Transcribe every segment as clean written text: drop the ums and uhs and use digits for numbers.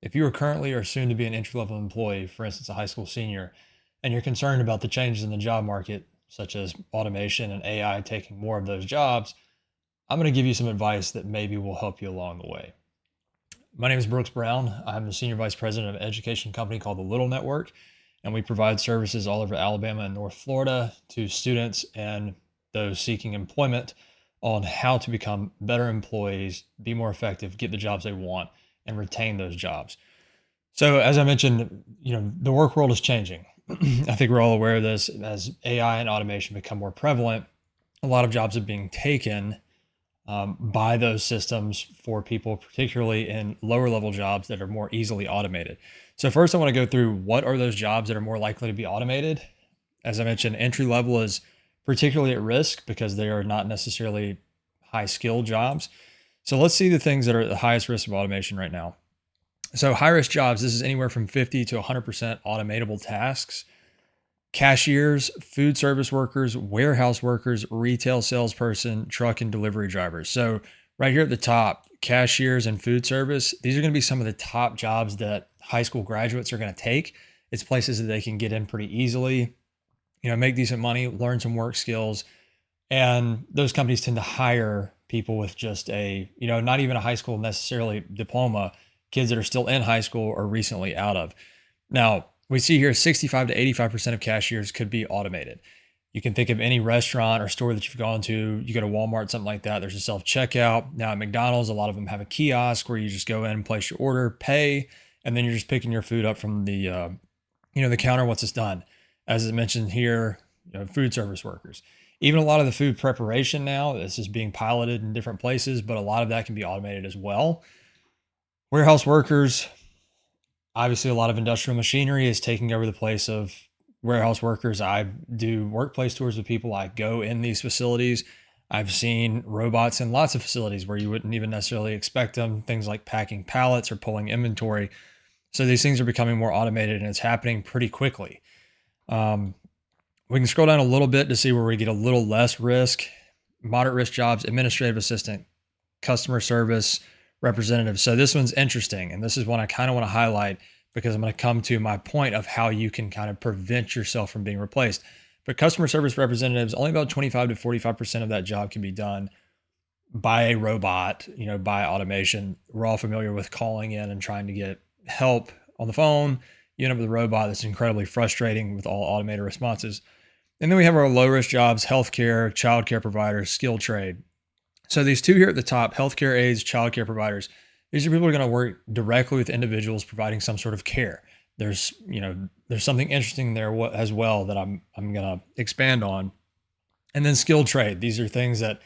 If you are currently or soon to be an entry-level employee, for instance, a high school senior, and you're concerned about the changes in the job market, such as automation and AI taking more of those jobs, I'm going to give you some advice that maybe will help you along the way. My name is Brooks Brown. I'm the Senior Vice President of an education company called the Little Network, and we provide services all over Alabama and North Florida to students and those seeking employment on how to become better employees, be more effective, get the jobs they want, and retain those jobs. So, as I mentioned, the work world is changing. I think we're all aware of this. As AI and automation become more prevalent, a lot of jobs are being taken by those systems for people, particularly in lower level jobs that are more easily automated. So first I want to go through what are those jobs that are more likely to be automated. As I mentioned, entry level is particularly at risk because they are not necessarily high skill jobs. So let's see the things that are at the highest risk of automation right now. So high risk jobs, this is anywhere from 50 to 100% automatable tasks. Cashiers, food service workers, warehouse workers, retail salesperson, truck and delivery drivers. So right here at the top, cashiers and food service, these are going to be some of the top jobs that high school graduates are going to take. It's places that they can get in pretty easily, make decent money, learn some work skills. And those companies tend to hire people with just not even a high school necessarily diploma, kids that are still in high school or recently out of. Now, we see here 65 to 85% of cashiers could be automated. You can think of any restaurant or store that you've gone to. You go to Walmart, something like that. There's a self-checkout. Now at McDonald's, a lot of them have a kiosk where you just go in, place your order, pay, and then you're just picking your food up from the counter once it's done. As I mentioned here, food service workers. Even a lot of the food preparation now, this is being piloted in different places, but a lot of that can be automated as well. Warehouse workers, obviously a lot of industrial machinery is taking over the place of warehouse workers. I do workplace tours with people. I go in these facilities. I've seen robots in lots of facilities where you wouldn't even necessarily expect them, things like packing pallets or pulling inventory. So these things are becoming more automated and it's happening pretty quickly. We can scroll down a little bit to see where we get a little less risk. Moderate risk jobs, administrative assistant, customer service representative. So this one's interesting. And this is one I kind of want to highlight because I'm going to come to my point of how you can kind of prevent yourself from being replaced. But customer service representatives, only about 25 to 45% of that job can be done by a robot, by automation. We're all familiar with calling in and trying to get help on the phone. You end up with a robot that's incredibly frustrating with all automated responses. And then we have our low risk jobs, healthcare, childcare providers, skilled trade. So these two here at the top, healthcare aides, childcare providers, these are people who are going to work directly with individuals providing some sort of care. There's something interesting there as well that I'm going to expand on. And then skilled trade. These are things that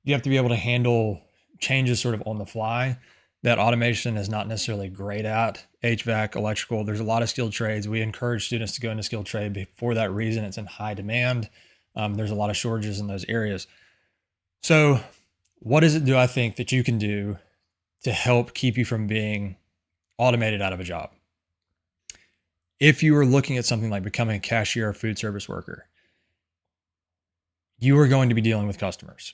you have to be able to handle changes sort of on the fly that automation is not necessarily great at. HVAC, electrical, there's a lot of skilled trades. We encourage students to go into skilled trade for that reason. It's in high demand. There's a lot of shortages in those areas. So what is it do I think that you can do to help keep you from being automated out of a job? If you were looking at something like becoming a cashier or food service worker, you are going to be dealing with customers.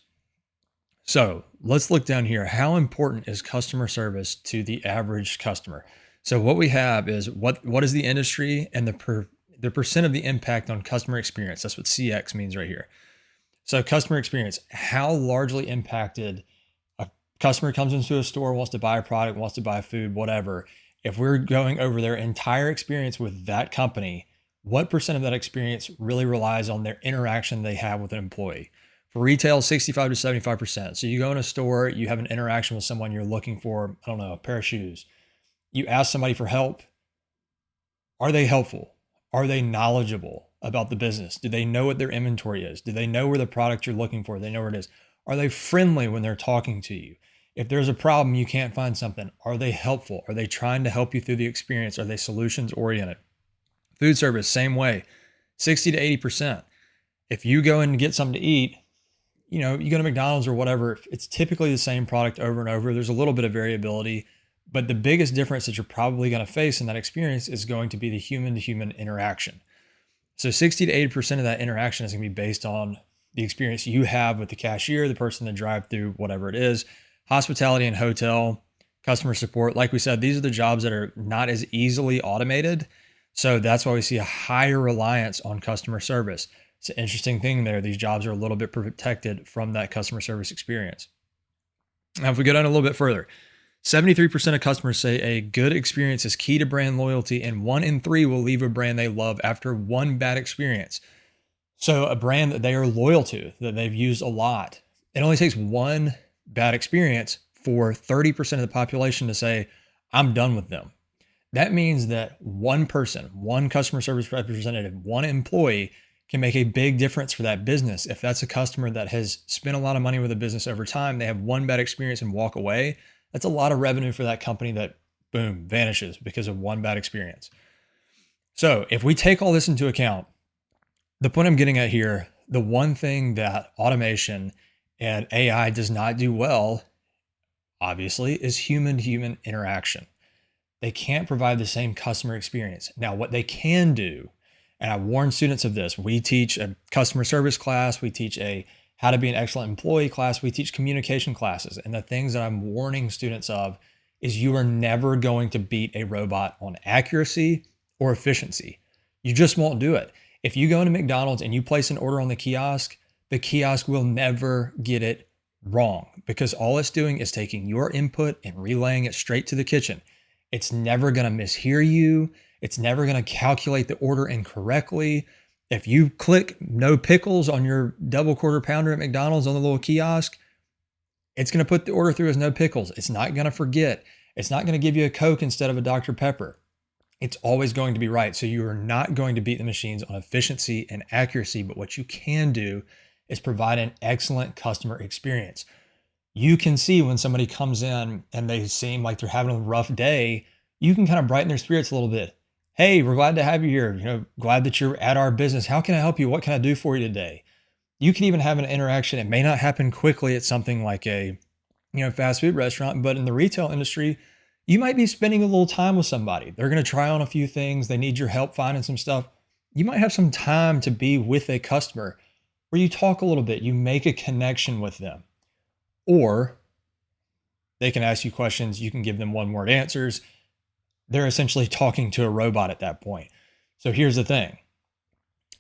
So let's look down here. How important is customer service to the average customer? So what we have is what is the industry and the percent of the impact on customer experience. That's what CX means right here. So customer experience, how largely impacted a customer comes into a store, wants to buy a product, wants to buy food, whatever. If we're going over their entire experience with that company, what percent of that experience really relies on their interaction they have with an employee? For retail, 65 to 75%. So you go in a store, you have an interaction with someone you're looking for, I don't know, a pair of shoes. You ask somebody for help. Are they helpful? Are they knowledgeable about the business? Do they know what their inventory is? Do they know where the product you're looking for? Do they know where it is? Are they friendly when they're talking to you? If there's a problem, you can't find something. Are they helpful? Are they trying to help you through the experience? Are they solutions oriented? Food service, same way, 60 to 80%. If you go in and get something to eat, you go to McDonald's or whatever, it's typically the same product over and over. There's a little bit of variability, but the biggest difference that you're probably going to face in that experience is going to be the human to human interaction. So 60 to 80% of that interaction is going to be based on the experience you have with the cashier, the person in the drive-through, whatever it is. Hospitality and hotel, customer support. Like we said, these are the jobs that are not as easily automated. So that's why we see a higher reliance on customer service. It's an interesting thing there. These jobs are a little bit protected from that customer service experience. Now, if we go down a little bit further, 73% of customers say a good experience is key to brand loyalty, and 1 in 3 will leave a brand they love after one bad experience. So, a brand that they are loyal to, that they've used a lot, it only takes one bad experience for 30% of the population to say, I'm done with them. That means that one person, one customer service representative, one employee can make a big difference for that business. If that's a customer that has spent a lot of money with a business over time, they have one bad experience and walk away, that's a lot of revenue for that company that, boom, vanishes because of one bad experience. So if we take all this into account, the point I'm getting at here, the one thing that automation and AI does not do well, obviously, is human-to-human interaction. They can't provide the same customer experience. Now, what they can do, and I warn students of this, we teach a customer service class, we teach a how to be an excellent employee class, we teach communication classes. And the things that I'm warning students of is you are never going to beat a robot on accuracy or efficiency. You just won't do it. If you go into McDonald's and you place an order on the kiosk will never get it wrong because all it's doing is taking your input and relaying it straight to the kitchen. It's never going to mishear you. It's never going to calculate the order incorrectly. If you click no pickles on your double quarter pounder at McDonald's on the little kiosk, it's going to put the order through as no pickles. It's not going to forget. It's not going to give you a Coke instead of a Dr. Pepper. It's always going to be right. So you are not going to beat the machines on efficiency and accuracy, but what you can do is provide an excellent customer experience. You can see when somebody comes in and they seem like they're having a rough day, you can kind of brighten their spirits a little bit. Hey, we're glad to have you here. Glad that you're at our business. How can I help you? What can I do for you today? You can even have an interaction. It may not happen quickly at something like a, fast food restaurant, but in the retail industry, you might be spending a little time with somebody. They're going to try on a few things. They need your help finding some stuff. You might have some time to be with a customer where you talk a little bit, you make a connection with them. Or they can ask you questions, you can give them one-word answers. They're essentially talking to a robot at that point. So here's the thing.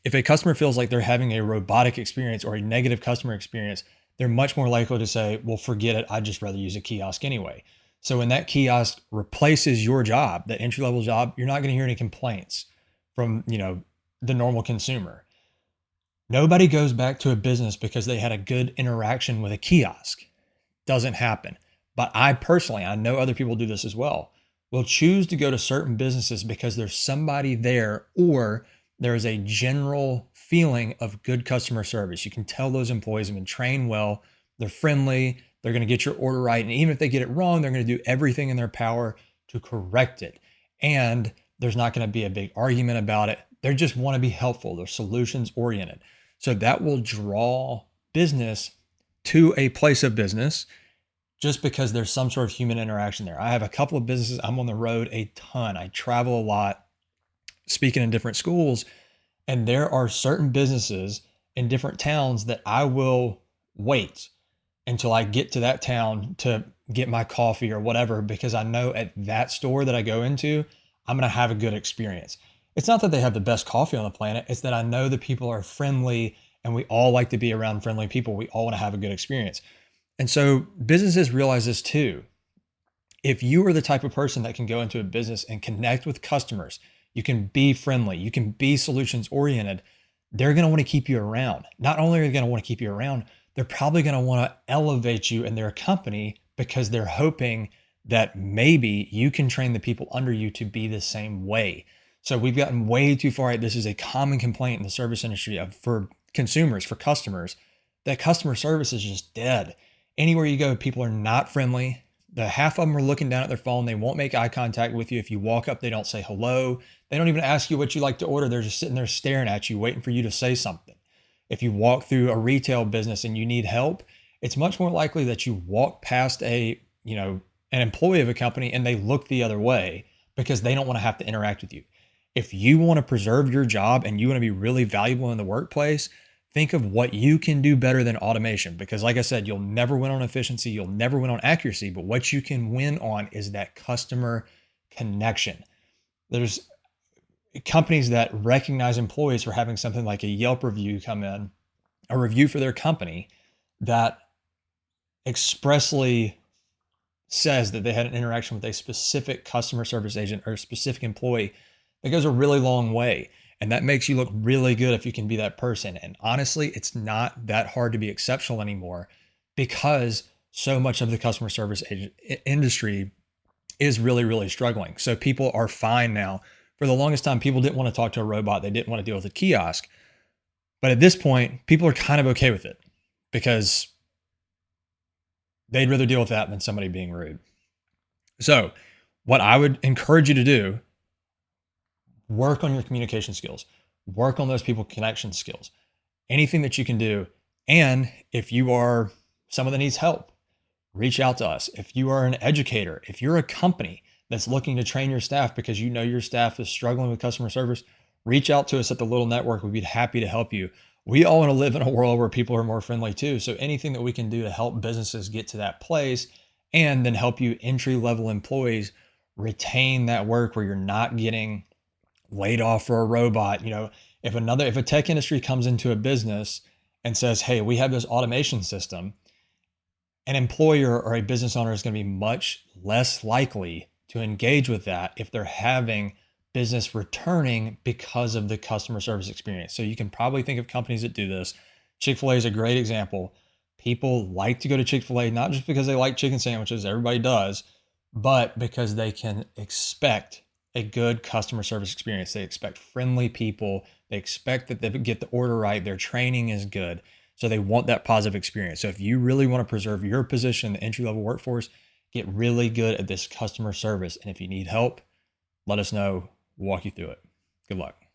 If a customer feels like they're having a robotic experience or a negative customer experience, they're much more likely to say, well, forget it. I'd just rather use a kiosk anyway. So when that kiosk replaces your job, that entry-level job, you're not going to hear any complaints from, the normal consumer. Nobody goes back to a business because they had a good interaction with a kiosk. Doesn't happen. But I know other people do this as well, will choose to go to certain businesses because there's somebody there or there is a general feeling of good customer service. You can tell those employees have been trained well, they're friendly, they're going to get your order right. And even if they get it wrong, they're going to do everything in their power to correct it. And there's not going to be a big argument about it. They just want to be helpful. They're solutions oriented. So that will draw business to a place of business just because there's some sort of human interaction there. I have a couple of businesses. I'm on the road a ton. I travel a lot, speaking in different schools, and there are certain businesses in different towns that I will wait until I get to that town to get my coffee or whatever, because I know at that store that I go into, I'm going to have a good experience. It's not that they have the best coffee on the planet. It's that I know the people are friendly and we all like to be around friendly people. We all want to have a good experience. And so businesses realize this too. If you are the type of person that can go into a business and connect with customers, you can be friendly, you can be solutions oriented, they're going to want to keep you around. Not only are they going to want to keep you around, they're probably going to want to elevate you in their company because they're hoping that maybe you can train the people under you to be the same way. So we've gotten way too far. This is a common complaint in the service industry for consumers, for customers, that customer service is just dead. Anywhere you go, people are not friendly. The half of them are looking down at their phone. They won't make eye contact with you. If you walk up, they don't say hello. They don't even ask you what you like to order. They're just sitting there staring at you, waiting for you to say something. If you walk through a retail business and you need help, it's much more likely that you walk past an employee of a company and they look the other way because they don't want to have to interact with you. If you want to preserve your job and you want to be really valuable in the workplace, think of what you can do better than automation. Because like I said, you'll never win on efficiency. You'll never win on accuracy, but what you can win on is that customer connection. There's companies that recognize employees for having something like a Yelp review come in, a review for their company that expressly says that they had an interaction with a specific customer service agent or a specific employee. That goes a really long way. And that makes you look really good if you can be that person. And honestly, it's not that hard to be exceptional anymore because so much of the customer service industry is really, really struggling. So people are fine now. For the longest time, people didn't want to talk to a robot. They didn't want to deal with a kiosk. But at this point, people are kind of okay with it because they'd rather deal with that than somebody being rude. So what I would encourage you to do, work on your communication skills, work on those people connection skills, anything that you can do. And if you are someone that needs help, reach out to us. If you are an educator, if you're a company that's looking to train your staff because you know your staff is struggling with customer service, reach out to us at the Little Network. We'd be happy to help you. We all want to live in a world where people are more friendly too. So anything that we can do to help businesses get to that place and then help you entry-level employees retain that work where you're not getting laid off for a robot. If a tech industry comes into a business and says, hey, we have this automation system, an employer or a business owner is going to be much less likely to engage with that if they're having business returning because of the customer service experience. So you can probably think of companies that do this. Chick-fil-A is a great example. People like to go to Chick-fil-A, not just because they like chicken sandwiches, everybody does, but because they can expect a good customer service experience. They expect friendly people. They expect that they get the order right. Their training is good. So they want that positive experience. So if you really want to preserve your position in the entry-level workforce, get really good at this customer service. And if you need help, let us know. We'll walk you through it. Good luck.